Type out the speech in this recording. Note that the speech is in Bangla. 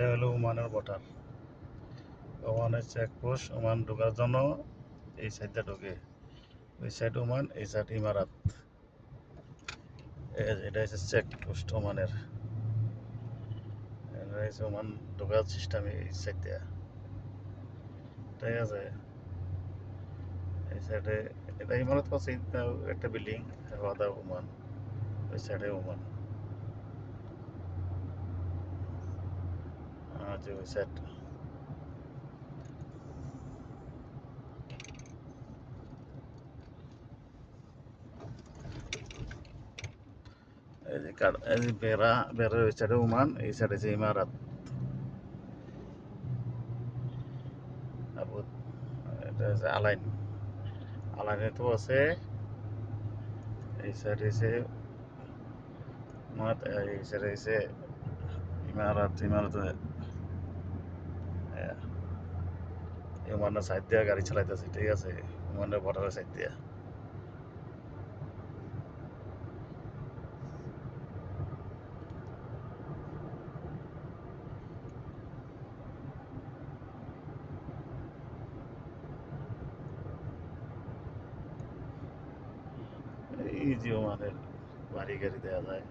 এটা হলো ওমানের বর্ডার। ওমানের চেকপোস্ট। ওমান ঢোকার জন্য এই সাইডটা ঢোকে, ওই সাইড ওমান, এই সাইড ইমারাত। এটা হচ্ছে চেকপোস্ট ওমানের। এটা হচ্ছে ওমান ঢোকার সিস্টেম এই সাইড দিয়ে, ঠিক আছে। এই সাইডে এটা ইমারত পাশে একটা বিল্ডিং, ওয়াদা ওমান, ওই সাইডে ওমান। যে ওই সাইড এই যে বেড়ার ওই সাইডে ওমান, এই সাইডে যে ইমারাত। আবু এটা হচ্ছে আলাইন। আলাইনে তো আছে এই সাইডে এসে এই সাইডে এসে ইমারাত। ইমারত ওমানের সাইড দিয়ে গাড়ি চালাইতেছে, ঠিক আছে, ওমানের বর্ডারের সাইড দিয়ে। এই যে ওমানের বাড়ি গাড়ি দেওয়া যায়।